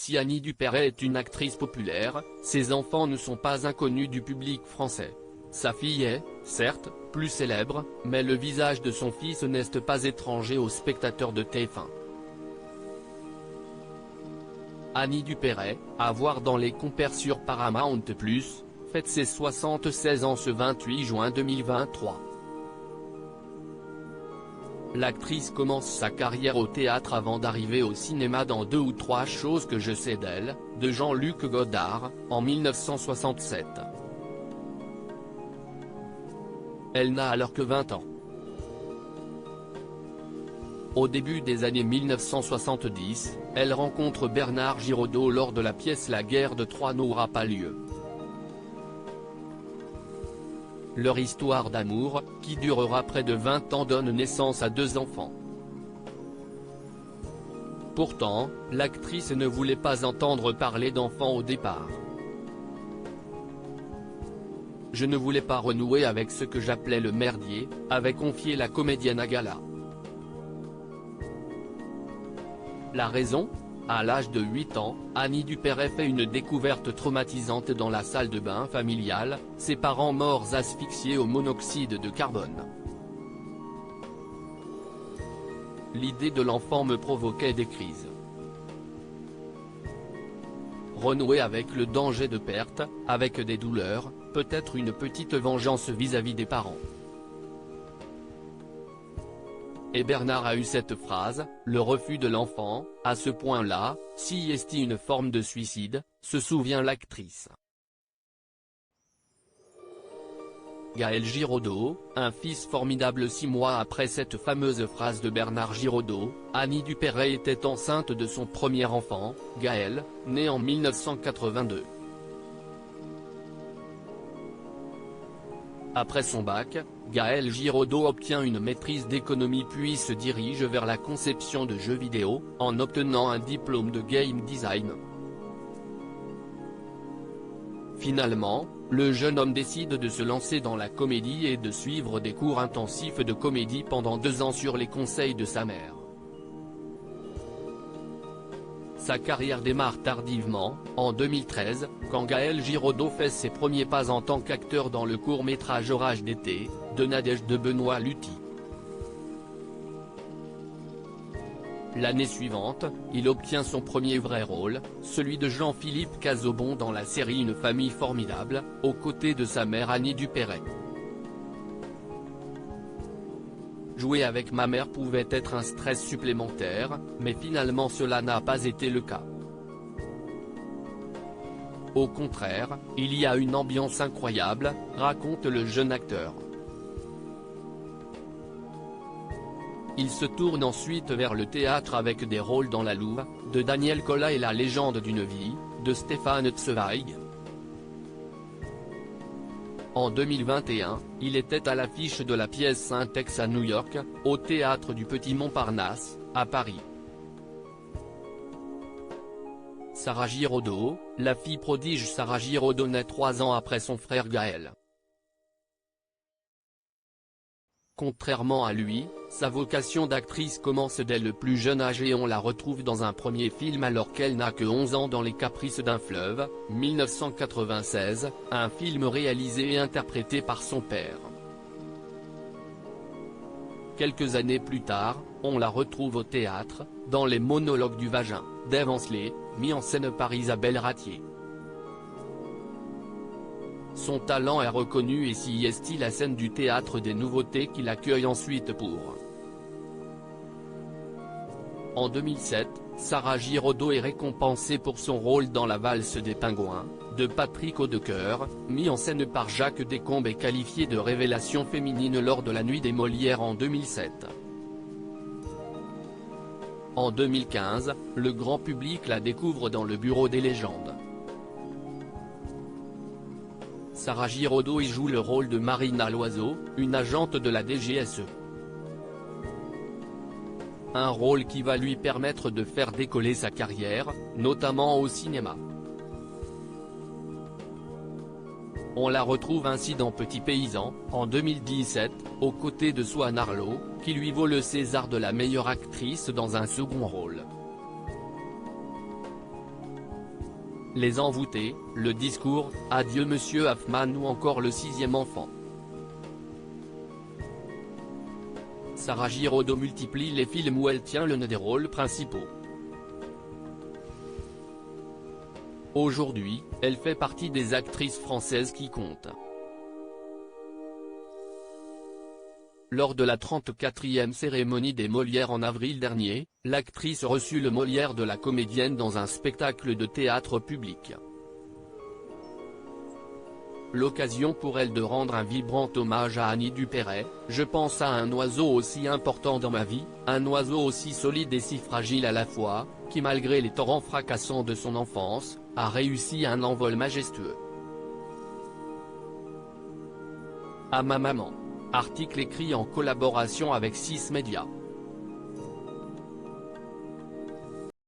Si Annie Dupéret est une actrice populaire, ses enfants ne sont pas inconnus du public français. Sa fille est, certes, plus célèbre, mais le visage de son fils n'est pas étranger aux spectateurs de TF1. Annie Dupéret, à voir dans les compères sur Paramount+, fête ses 76 ans ce 28 juin 2023. L'actrice commence sa carrière au théâtre avant d'arriver au cinéma dans 2 ou 3 choses que je sais d'elle, de Jean-Luc Godard, en 1967. Elle n'a alors que 20 ans. Au début des années 1970, elle rencontre Bernard Giraudot lors de la pièce La guerre de Troie n'aura pas lieu. Leur histoire d'amour, qui durera près de 20 ans, donne naissance à 2 enfants. Pourtant, l'actrice ne voulait pas entendre parler d'enfants au départ. Je ne voulais pas renouer avec ce que j'appelais le merdier, avait confié la comédienne à Gala. La raison ? À l'âge de 8 ans, Annie Dupéret fait une découverte traumatisante dans la salle de bain familiale, ses parents morts asphyxiés au monoxyde de carbone. L'idée de l'enfant me provoquait des crises. Renouer avec le danger de perte, avec des douleurs, peut-être une petite vengeance vis-à-vis des parents. Et Bernard a eu cette phrase, le refus de l'enfant, à ce point-là, si est une forme de suicide, se souvient l'actrice. Gaël Giraudot, un fils formidable. 6 mois après cette fameuse phrase de Bernard Giraudot, Annie Dupéret était enceinte de son premier enfant, Gaël, né en 1982. Après son bac, Gaël Giraudot obtient une maîtrise d'économie puis se dirige vers la conception de jeux vidéo, en obtenant un diplôme de game design. Finalement, le jeune homme décide de se lancer dans la comédie et de suivre des cours intensifs de comédie pendant 2 ans sur les conseils de sa mère. Sa carrière démarre tardivement, en 2013, quand Gaël Giraudot fait ses premiers pas en tant qu'acteur dans le court-métrage Orage d'été, de Nadège de Benoît Luty. L'année suivante, il obtient son premier vrai rôle, celui de Jean-Philippe Cazobon dans la série Une famille formidable, aux côtés de sa mère Annie Dupéret. Jouer avec ma mère pouvait être un stress supplémentaire, mais finalement cela n'a pas été le cas. Au contraire, il y a une ambiance incroyable, raconte le jeune acteur. Il se tourne ensuite vers le théâtre avec des rôles dans La Louve, de Daniel Collat et La légende d'une vie, de Stéphane Zweig. En 2021, il était à l'affiche de la pièce Saint-Ex à New York, au théâtre du Petit Montparnasse, à Paris. Sarah Giraudot, la fille prodige Sarah Giraudot naît 3 ans après son frère Gaël. Contrairement à lui, sa vocation d'actrice commence dès le plus jeune âge et on la retrouve dans un premier film alors qu'elle n'a que 11 ans dans Les Caprices d'un fleuve, 1996, un film réalisé et interprété par son père. Quelques années plus tard, on la retrouve au théâtre, dans Les monologues du vagin, d'Ève Ancelet, mis en scène par Isabelle Ratier. Son talent est reconnu et s'y est la scène du théâtre des Nouveautés qui l'accueille ensuite pour. En 2007, Sarah Giraudot est récompensée pour son rôle dans La valse des pingouins, de Patrick Audecoeur, mis en scène par Jacques Descombes et qualifié de révélation féminine lors de la Nuit des Molières en 2007. En 2015, le grand public la découvre dans Le Bureau des légendes. Sarah Giraudot y joue le rôle de Marina Loiseau, une agente de la DGSE. Un rôle qui va lui permettre de faire décoller sa carrière, notamment au cinéma. On la retrouve ainsi dans Petit Paysan, en 2017, aux côtés de Swan Arlo, qui lui vaut le César de la meilleure actrice dans un second rôle. Les Envoûtés, Le Discours, Adieu Monsieur Hoffman ou encore Le Sixième Enfant. Sarah Giraudot multiplie les films où elle tient l'un des rôles principaux. Aujourd'hui, elle fait partie des actrices françaises qui comptent. Lors de la 34e cérémonie des Molières en avril dernier, l'actrice reçut le Molière de la comédienne dans un spectacle de théâtre public. L'occasion pour elle de rendre un vibrant hommage à Annie Dupéret. Je pense à un oiseau aussi important dans ma vie, un oiseau aussi solide et si fragile à la fois, qui malgré les torrents fracassants de son enfance, a réussi un envol majestueux. À ma maman. Article écrit en collaboration avec 6 Médias.